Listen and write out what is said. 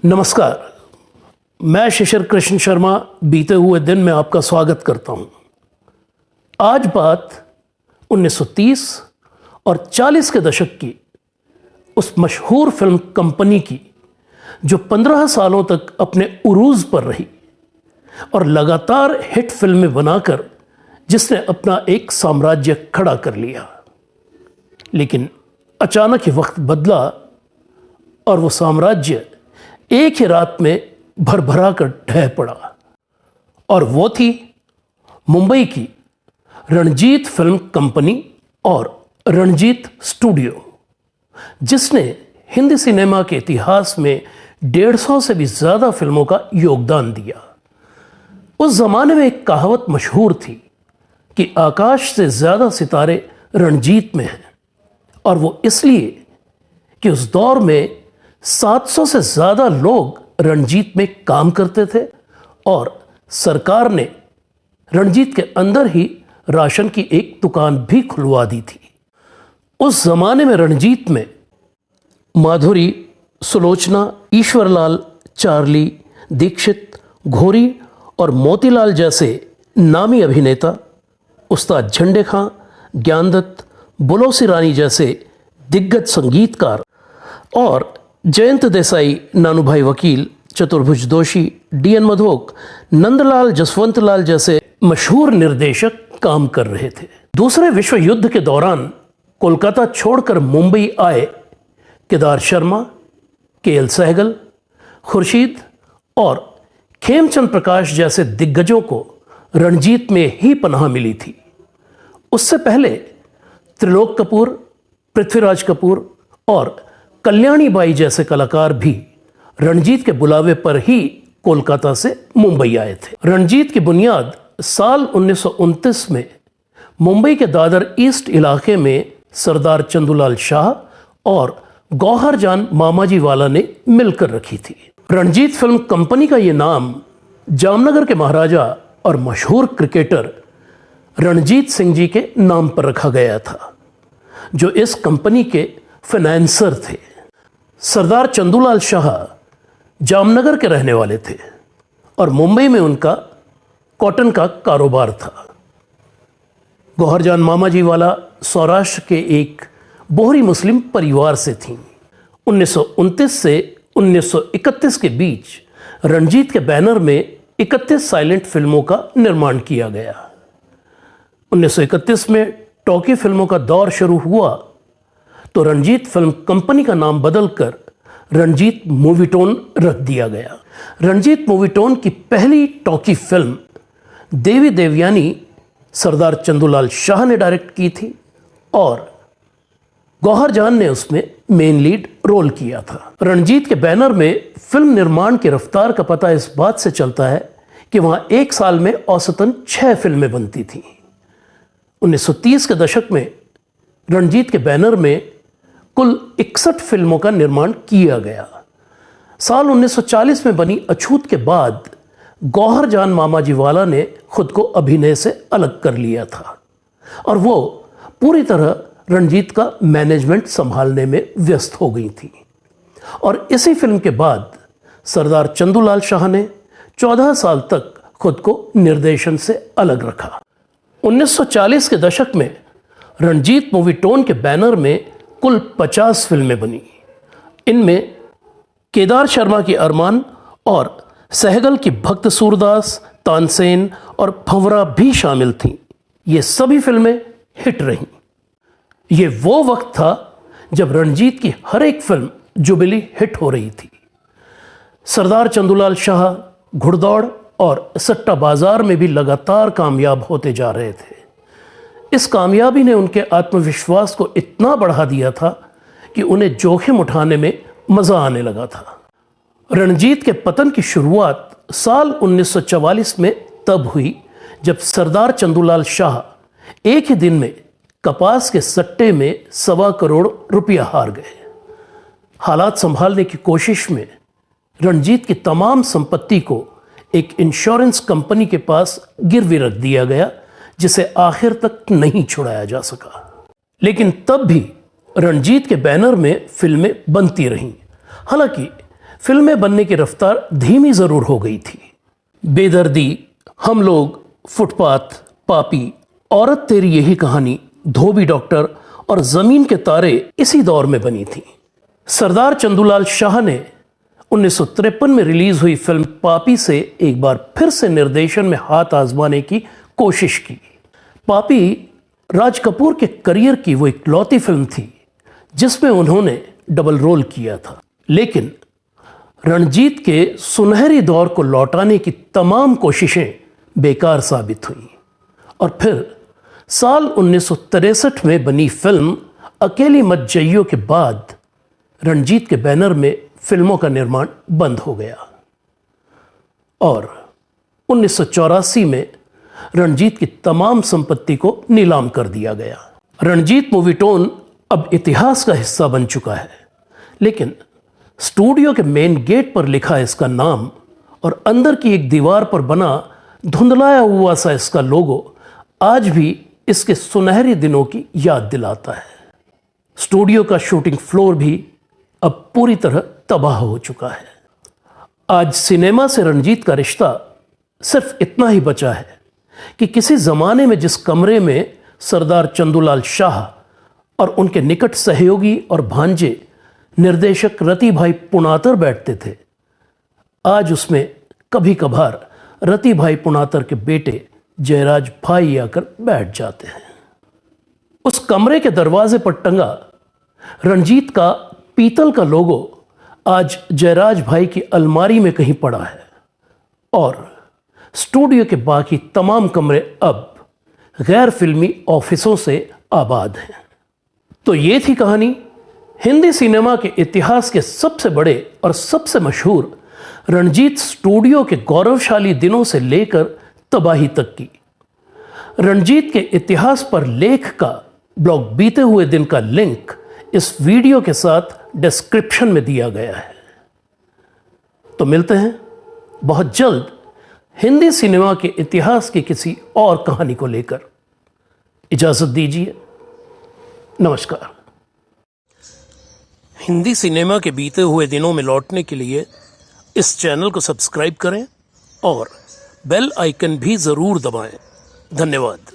नमस्कार, मैं शिशिर कृष्ण शर्मा बीते हुए दिन में आपका स्वागत करता हूं। आज बात 1930 और 40 के दशक की उस मशहूर फिल्म कंपनी की जो 15 सालों तक अपने उरूज पर रही और लगातार हिट फिल्में बनाकर जिसने अपना एक साम्राज्य खड़ा कर लिया। लेकिन अचानक ही वक्त बदला और वो साम्राज्य एक ही रात में भरभरा कर ढह पड़ा। और वो थी मुंबई की रणजीत फिल्म कंपनी और रणजीत स्टूडियो, जिसने हिंदी सिनेमा के इतिहास में 150 से भी ज़्यादा फिल्मों का योगदान दिया। उस ज़माने में एक कहावत मशहूर थी कि आकाश से ज़्यादा सितारे रणजीत में हैं, और वो इसलिए कि उस दौर में 700 से ज़्यादा लोग रणजीत में काम करते थे और सरकार ने रणजीत के अंदर ही राशन की एक दुकान भी खुलवा दी थी। उस ज़माने में रणजीत में माधुरी, सुलोचना, ईश्वरलाल, चार्ली, दीक्षित, घोरी और मोतीलाल जैसे नामी अभिनेता, उस्ताद झंडे खां, ज्ञानदत्त, बुलोसी रानी जैसे दिग्गज संगीतकार और जयंत देसाई, नानूभाई वकील, चतुर्भुज दोषी, डी.एन. मधोक, नंदलाल जसवंतलाल जैसे मशहूर निर्देशक काम कर रहे थे। दूसरे विश्व युद्ध के दौरान कोलकाता छोड़कर मुंबई आए केदार शर्मा, के.एल. सहगल, खुर्शीद और खेमचंद प्रकाश जैसे दिग्गजों को रणजीत में ही पनाह मिली थी। उससे पहले त्रिलोक कपूर, पृथ्वीराज कपूर और कल्याणी बाई जैसे कलाकार भी रणजीत के बुलावे पर ही कोलकाता से मुंबई आए थे। रणजीत की बुनियाद साल 1929 में मुंबई के दादर ईस्ट इलाके में सरदार चंदूलाल शाह और गौहर जान मामाजी वाला ने मिलकर रखी थी। रणजीत फिल्म कंपनी का ये नाम जामनगर के महाराजा और मशहूर क्रिकेटर रणजीत सिंह जी के नाम पर रखा गया था, जो इस कंपनी के फाइनेंसर थे। सरदार चंदूलाल शाह जामनगर के रहने वाले थे और मुंबई में उनका कॉटन का कारोबार था। गौहरजान मामाजी वाला सौराष्ट्र के एक बोहरी मुस्लिम परिवार से थीं। 1929 से 1931 के बीच रणजीत के बैनर में 31 साइलेंट फिल्मों का निर्माण किया गया। 1931 में टॉकी फिल्मों का दौर शुरू हुआ तो रणजीत फिल्म कंपनी का नाम बदलकर रणजीत मूवीटोन रख दिया गया। रणजीत मूवीटोन की पहली टॉकी फिल्म देवी देवयानी सरदार चंदूलाल शाह ने डायरेक्ट की थी और गौहर जान ने उसमें मेन लीड रोल किया था। रणजीत के बैनर में फिल्म निर्माण की रफ्तार का पता इस बात से चलता है कि वहां एक साल में औसतन 6 फिल्में बनती थीं। 1930 के दशक में रणजीत के बैनर में कुल 61 फिल्मों का निर्माण किया गया। साल 1940 में बनी अछूत के बाद गौहर जान मामाजी वाला ने खुद को अभिनय से अलग कर लिया था और वो पूरी तरह रणजीत का मैनेजमेंट संभालने में व्यस्त हो गई थी। और इसी फिल्म के बाद सरदार चंदूलाल शाह ने 14 साल तक खुद को निर्देशन से अलग रखा। 1940 के दशक में रणजीत मूवीटोन के बैनर में कुल 50 फिल्में बनी। इनमें केदार शर्मा की अरमान और सहगल की भक्त सूरदास, तानसेन और भंवरा भी शामिल थीं। ये सभी फिल्में हिट रहीं। ये वो वक्त था जब रणजीत की हर एक फिल्म जुबिली हिट हो रही थी। सरदार चंदूलाल शाह, घुड़दौड़ और सट्टा बाजार में भी लगातार कामयाब होते जा रहे थे। इस कामयाबी ने उनके आत्मविश्वास को इतना बढ़ा दिया था कि उन्हें जोखिम उठाने में मज़ा आने लगा था। रणजीत के पतन की शुरुआत साल 1944 में तब हुई जब सरदार चंदूलाल शाह एक ही दिन में कपास के सट्टे में 1.25 करोड़ रुपया हार गए। हालात संभालने की कोशिश में रणजीत की तमाम संपत्ति को एक इंश्योरेंस कंपनी के पास गिरवी रख दिया गया, जिसे आखिर तक नहीं छुड़ाया जा सका। लेकिन तब भी रणजीत के बैनर में फिल्में बनती रहीं। हालांकि फिल्में बनने की रफ्तार धीमी जरूर हो गई थी। बेदर्दी, हम लोग, फुटपाथ, पापी, औरत तेरी यही कहानी, धोबी डॉक्टर और जमीन के तारे इसी दौर में बनी थी। सरदार चंदूलाल शाह ने 1953 में रिलीज हुई फिल्म पापी से एक बार फिर से निर्देशन में हाथ आजमाने की कोशिश की। पापी राज कपूर के करियर की वो इकलौती फिल्म थी जिसमें उन्होंने डबल रोल किया था, लेकिन रणजीत के सुनहरी दौर को लौटाने की तमाम कोशिशें बेकार साबित हुई और फिर साल 1963 में बनी फिल्म अकेली मत जइयो के बाद रणजीत के बैनर में फिल्मों का निर्माण बंद हो गया और 1984 में रणजीत की तमाम संपत्ति को नीलाम कर दिया गया। रणजीत मूवीटोन अब इतिहास का हिस्सा बन चुका है, लेकिन स्टूडियो के मेन गेट पर लिखा इसका नाम और अंदर की एक दीवार पर बना धुंधलाया हुआ सा इसका लोगो आज भी इसके सुनहरी दिनों की याद दिलाता है। स्टूडियो का शूटिंग फ्लोर भी अब पूरी तरह तबाह हो चुका है। आज सिनेमा से रणजीत का रिश्ता सिर्फ इतना ही बचा है कि किसी जमाने में जिस कमरे में सरदार चंदूलाल शाह और उनके निकट सहयोगी और भांजे निर्देशक रति भाई पुनातर बैठते थे, आज उसमें कभी कभार रति भाई पुनातर के बेटे जयराज भाई आकर बैठ जाते हैं। उस कमरे के दरवाजे पर टंगा रणजीत का पीतल का लोगो आज जयराज भाई की अलमारी में कहीं पड़ा है और स्टूडियो के बाकी तमाम कमरे अब गैर फिल्मी ऑफिसों से आबाद हैं। तो ये थी कहानी हिंदी सिनेमा के इतिहास के सबसे बड़े और सबसे मशहूर रणजीत स्टूडियो के गौरवशाली दिनों से लेकर तबाही तक की। रणजीत के इतिहास पर लेख का ब्लॉग बीते हुए दिन का लिंक इस वीडियो के साथ डिस्क्रिप्शन में दिया गया है। तो मिलते हैं बहुत जल्द हिंदी सिनेमा के इतिहास की किसी और कहानी को लेकर। इजाजत दीजिए, नमस्कार। हिंदी सिनेमा के बीते हुए दिनों में लौटने के लिए इस चैनल को सब्सक्राइब करें और बेल आइकन भी ज़रूर दबाएं। धन्यवाद।